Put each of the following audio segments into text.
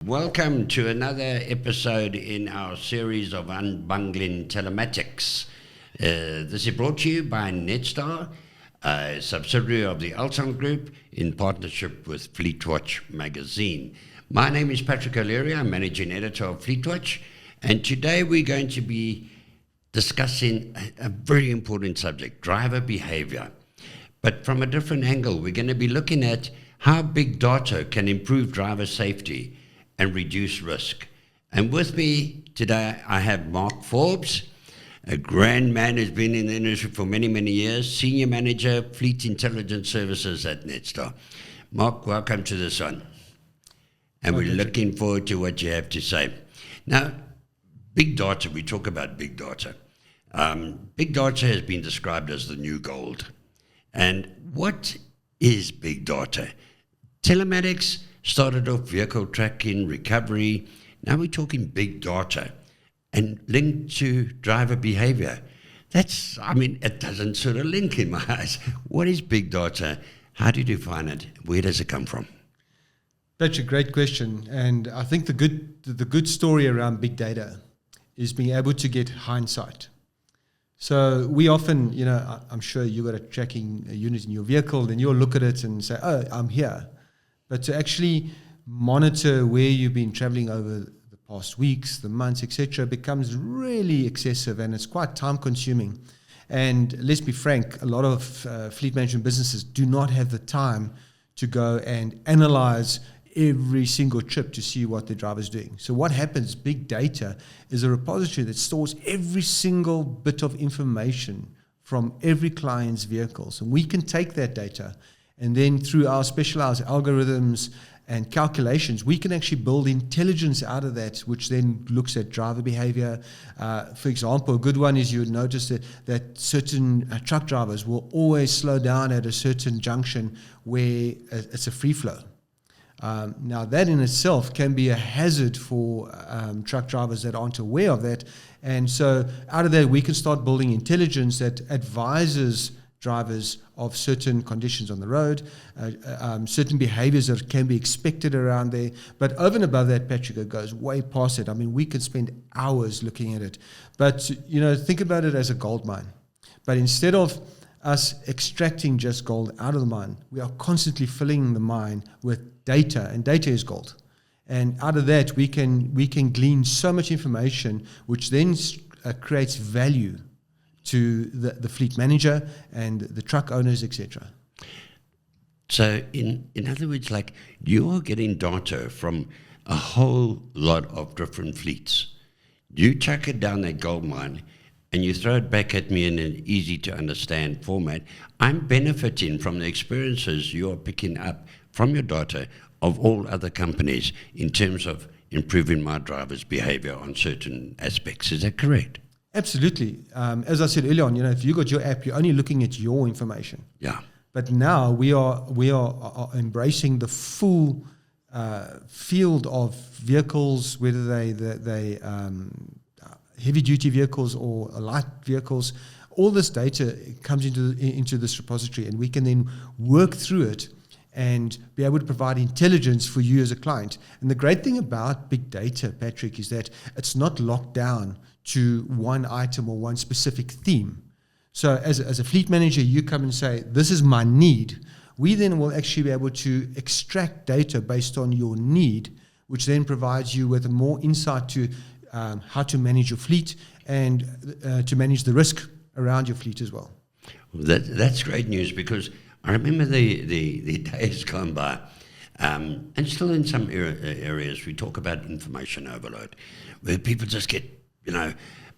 Welcome to another episode in our series of Unbungling Telematics. This is brought to you by Netstar, a subsidiary of the Alton Group in partnership with FleetWatch magazine. My name is Patrick Leary, I'm managing editor of FleetWatch, and today we're going to be discussing a very important subject, driver behavior. But from a different angle, we're going to be looking at how big data can improve driver safety and reduce risk. And with me today, I have Mark Forbes, a grand man who's been in the industry for many, many years, Senior Manager, Fleet Intelligence Services at Netstar. Mark, welcome to this one. And we're looking forward to what you have to say. Now, big data, we talk about big data. Big data has been described as the new gold. And what is big data? Telematics started off vehicle tracking, recovery. Now we're talking big data and linked to driver behavior. It doesn't sort of link in my eyes. What is big data? How do you define it? Where does it come from? That's a great question. And I think the good story around big data is being able to get hindsight. So we often, I'm sure you've got a tracking unit in your vehicle, and you'll look at it and say, oh, I'm here. But to actually monitor where you've been traveling over the past weeks, the months, etc., becomes really excessive, and it's quite time consuming. And let's be frank, a lot of fleet management businesses do not have the time to go and analyze every single trip to see what the driver's doing. So what happens, big data is a repository that stores every single bit of information from every client's vehicles. And we can take that data, and then through our specialized algorithms and calculations, we can actually build intelligence out of that, which then looks at driver behavior. For example, a good one is you would notice that certain truck drivers will always slow down at a certain junction where it's a free flow. Now, that in itself can be a hazard for truck drivers that aren't aware of that. And so out of that, we can start building intelligence that advises drivers of certain conditions on the road, certain behaviors that can be expected around there. But over and above that, Patrick, it goes way past it. I mean, we could spend hours looking at it. But, think about it as a gold mine. But instead of us extracting just gold out of the mine, we are constantly filling the mine with data, and data is gold. And out of that, we can glean so much information, which then creates value to the fleet manager and the truck owners, etc. So in other words, like, you're getting data from a whole lot of different fleets. You chuck it down that gold mine and you throw it back at me in an easy to understand format. I'm benefiting from the experiences you're picking up from your data of all other companies in terms of improving my driver's behavior on certain aspects. Is that correct? Absolutely. As I said earlier on, if you got your app, you're only looking at your information. Yeah. But now we are embracing the full field of vehicles, whether they heavy duty vehicles or light vehicles. All this data comes into this repository, and we can then work through it and be able to provide intelligence for you as a client. And the great thing about big data, Patrick, is that it's not locked down to one item or one specific theme. So as a fleet manager, you come and say, this is my need. We then will actually be able to extract data based on your need, which then provides you with more insight to how to manage your fleet and to manage the risk around your fleet as well. That's great news, because I remember the days gone by, and still in some areas we talk about information overload, where people just get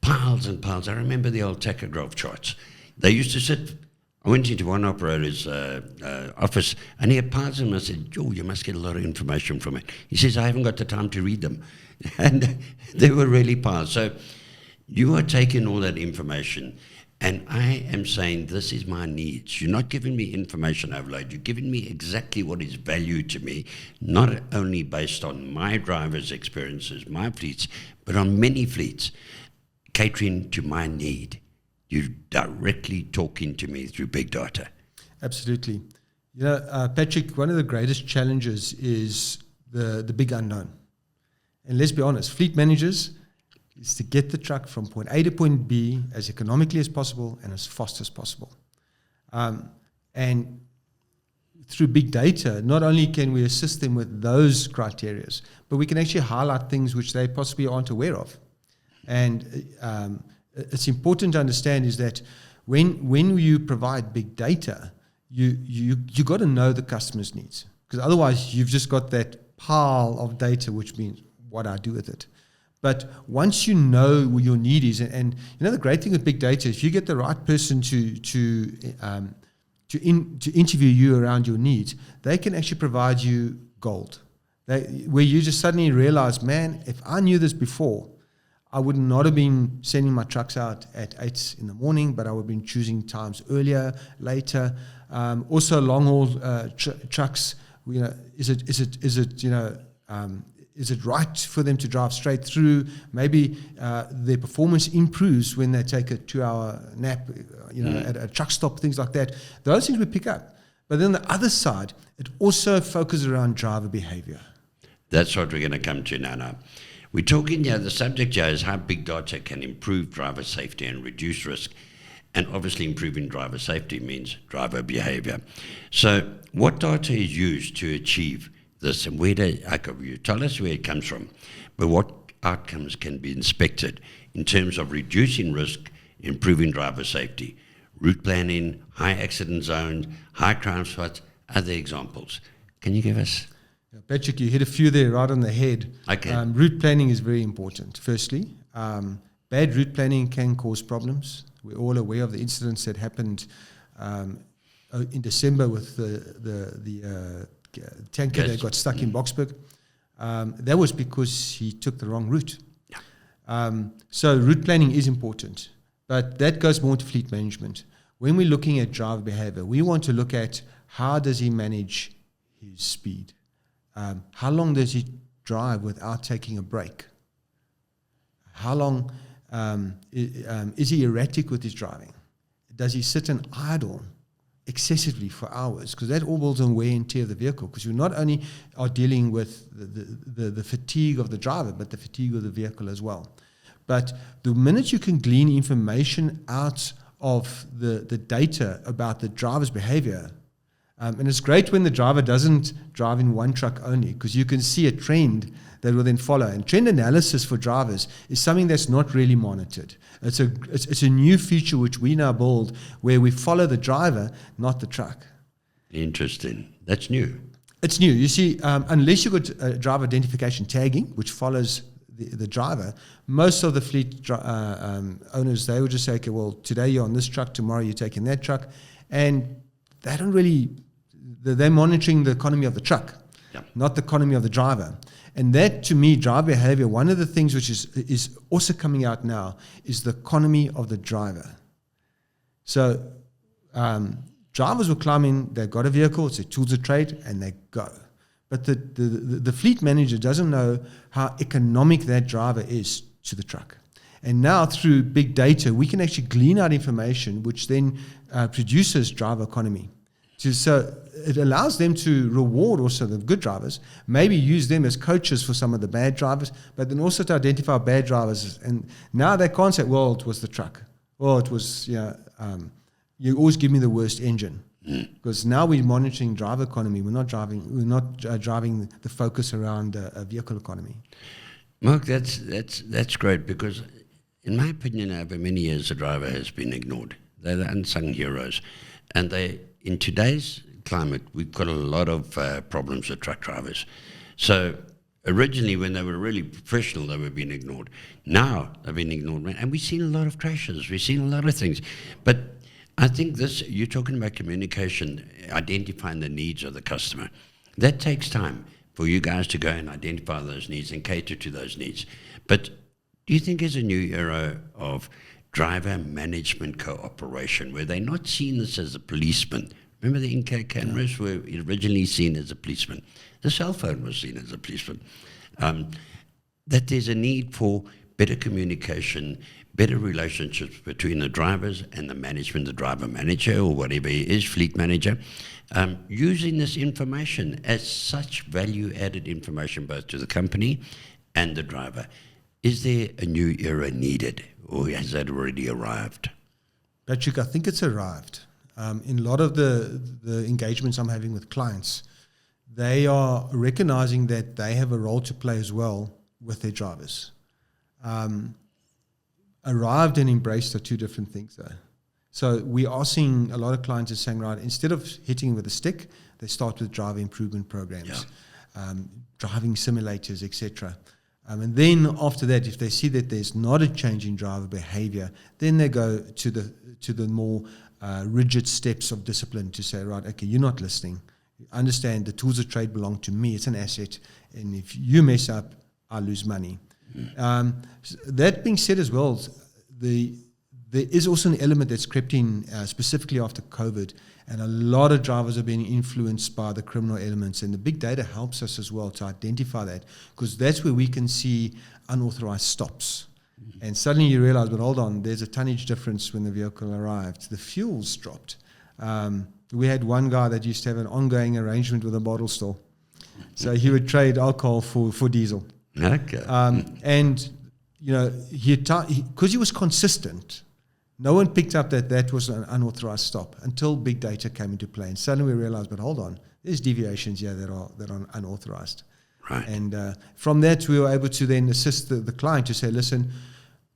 piles and piles. I remember the old tachograph charts. They used to sit. I went into one operator's office, and he had piles of them. I said, "Oh, you must get a lot of information from it." He says, "I haven't got the time to read them," and they were really piles. So you are taking all that information, and I am saying, this is my needs. You're not giving me information overload. You're giving me exactly what is value to me, not only based on my driver's experiences, my fleets, but on many fleets, catering to my need. You're directly talking to me through big data. Absolutely. Patrick, one of the greatest challenges is the big unknown. And let's be honest, fleet managers is to get the truck from point A to point B as economically as possible and as fast as possible. And through big data, not only can we assist them with those criteria, but we can actually highlight things which they possibly aren't aware of. And it's important to understand is that when you provide big data, you got to know the customer's needs, because otherwise you've just got that pile of data, which means what I do with it. But once you know what your need is, and you know the great thing with big data, if you get the right person to interview you around your needs, they can actually provide you gold. Where you just suddenly realize, man, if I knew this before, I would not have been sending my trucks out at 8 in the morning, but I would have been choosing times earlier, later. Also, long haul trucks. You know, is it right for them to drive straight through? Maybe their performance improves when they take a 2-hour nap, at a truck stop, things like that. Those things we pick up. But then the other side, it also focuses around driver behavior. That's what we're going to come to now. We're talking here, the subject here is how big data can improve driver safety and reduce risk. And obviously improving driver safety means driver behavior. So what data is used to achieve this, and you tell us where it comes from, but what outcomes can be inspected in terms of reducing risk, improving driver safety, route planning, high accident zones, high crime spots, other examples. Can you give us? Patrick, you hit a few there right on the head. Okay. Route planning is very important. Firstly, bad route planning can cause problems. We're all aware of the incidents that happened in December with the tanker that got stuck in Boksburg. That was because he took the wrong route. So route planning is important, but that goes more to fleet management. When we're looking at driver behavior, we want to look at how does he manage his speed? How long does he drive without taking a break? How long is he erratic with his driving? Does he sit and idle excessively for hours? Because that all builds on wear and tear of the vehicle, because you not only are dealing with the fatigue of the driver, but the fatigue of the vehicle as well. But the minute you can glean information out of the data about the driver's behavior, and it's great when the driver doesn't drive in one truck only, because you can see a trend that will then follow. And trend analysis for drivers is something that's not really monitored. It's a new feature which we now build, where we follow the driver, not the truck. Interesting. That's new. It's new. You see, unless you've got driver identification tagging, which follows the driver, most of the fleet owners, they would just say, okay, well, today you're on this truck, tomorrow you're taking that truck. And they don't really... They're monitoring the economy of the truck, not the economy of the driver. And that, to me, driver behavior, one of the things which is also coming out now is the economy of the driver. So drivers will climb in, they've got a vehicle, it's their tools of trade, and they go. But the fleet manager doesn't know how economic that driver is to the truck. And now through big data, we can actually glean out information which then produces driver economy. So it allows them to reward also the good drivers, maybe use them as coaches for some of the bad drivers, but then also to identify bad drivers. And now they can't say, well, it was the truck. Well, it was, you always give me the worst engine. Because now we're monitoring driver economy. We're not driving the focus around a vehicle economy. Mark, that's great, because in my opinion, over many years, the driver has been ignored. They're the unsung heroes. And in today's climate, we've got a lot of problems with truck drivers. So originally, when they were really professional, they were being ignored. Now they've been ignored, and we've seen a lot of crashes. We've seen a lot of things. But I think you're talking about communication, identifying the needs of the customer. That takes time for you guys to go and identify those needs and cater to those needs. But do you think there's a new era of driver management cooperation, where they're not seen this as a policeman? Remember the in-car cameras were originally seen as a policeman. The cell phone was seen as a policeman. That there's a need for better communication, better relationships between the drivers and the management, the driver manager or whatever he is, fleet manager, using this information as such value-added information both to the company and the driver. Is there a new era needed, or has that already arrived? Patrick, I think it's arrived. In a lot of the engagements I'm having with clients, they are recognizing that they have a role to play as well with their drivers. Arrived and embraced are two different things, though. So we are seeing a lot of clients are saying, right, instead of hitting with a stick, they start with driver improvement programs, driving simulators, etc. And then after that, if they see that there's not a change in driver behavior, then they go to the more rigid steps of discipline to say, right, okay, you're not listening. Understand the tools of trade belong to me. It's an asset. And if you mess up, I lose money. That being said as well, there is also an element that's crept in specifically after COVID, and a lot of drivers are being influenced by the criminal elements, and the big data helps us as well to identify that, because that's where we can see unauthorized stops. And suddenly you realize, but hold on, there's a tonnage difference when the vehicle arrived. The fuel's dropped. We had one guy that used to have an ongoing arrangement with a bottle store. So he would trade alcohol for diesel. Okay. And, you know, because he was consistent, no one picked up that was an unauthorized stop until big data came into play. And suddenly we realized, but hold on, there's deviations here that are unauthorized. Right. And from that, we were able to then assist the client to say, listen,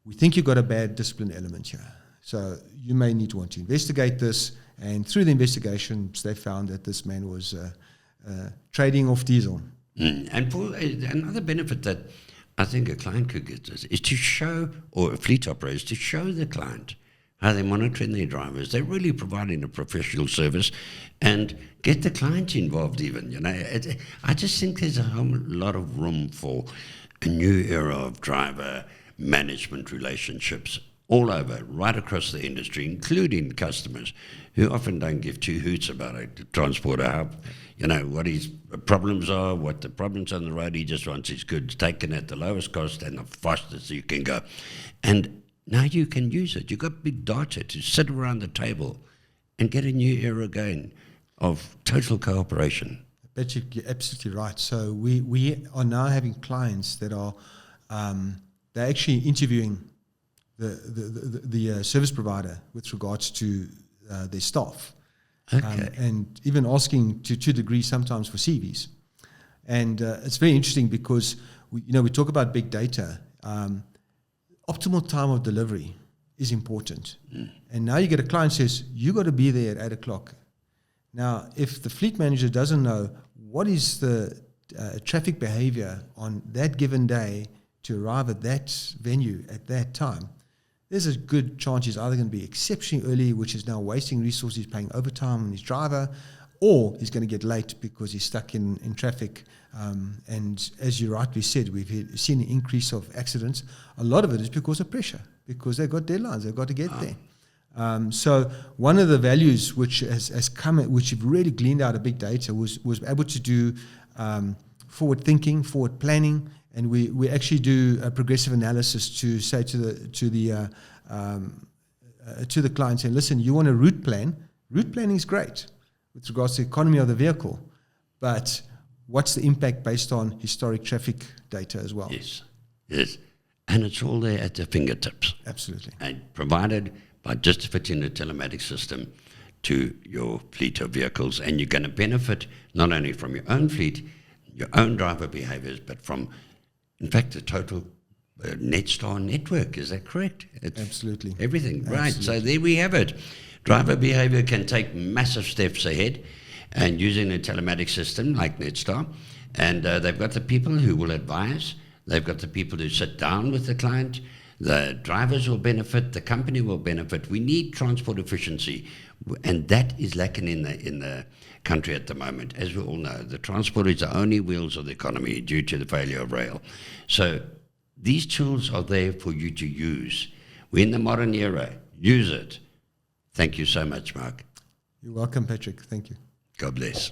we think you've got a bad discipline element here. So you may need to want to investigate this. And through the investigations, they found that this man was trading off diesel. And for another benefit that I think a client could get is to show, or a fleet operator, to show the client how they're monitoring their drivers. They're really providing a professional service, and get the client involved even. You know, I just think there's a whole lot of room for a new era of driver management relationships all over, right across the industry, including customers who often don't give two hoots about a transporter, how, you know, what his problems are, what the problems on the road. He just wants his goods taken at the lowest cost and the fastest you can go. And now you can use it. You've got big data to sit around the table and get a new era again of total cooperation. Patrick, you're absolutely right. So we are now having clients that are they're actually interviewing the service provider with regards to their staff, and even asking to a degree sometimes for CVs. And it's very interesting because we talk about big data. Optimal time of delivery is important. And now you get a client says, you got to be there at 8:00. Now, if the fleet manager doesn't know what is the traffic behavior on that given day to arrive at that venue at that time, there's a good chance he's either going to be exceptionally early, which is now wasting resources, paying overtime on his driver, or he's going to get late because he's stuck in traffic. And as you rightly said, we've seen an increase of accidents. A lot of it is because of pressure, because they've got deadlines, they've got to get there. So one of the values which has come, which we've really gleaned out of big data, was able to do forward thinking, forward planning, and we actually do a progressive analysis to say to the client, saying, listen, you want a route plan? Route planning is great with regards to the economy of the vehicle, but what's the impact based on historic traffic data as well? Yes, and it's all there at their fingertips. Absolutely. And provided by just fitting the telematics system to your fleet of vehicles, and you're going to benefit not only from your own fleet, your own driver behaviors, but from, in fact, the total Netstar network. Is that correct? It's absolutely. Everything, right. So there we have it. Driver behavior can take massive steps ahead, and using a telematics system like Netstar, and they've got the people who will advise, they've got the people who sit down with the client, the drivers will benefit, the company will benefit. We need transport efficiency, and that is lacking in the country at the moment. As we all know, the transport is the only wheels of the economy due to the failure of rail. So these tools are there for you to use. We're in the modern era. Use it. Thank you so much, Mark. You're welcome, Patrick. Thank you. God bless.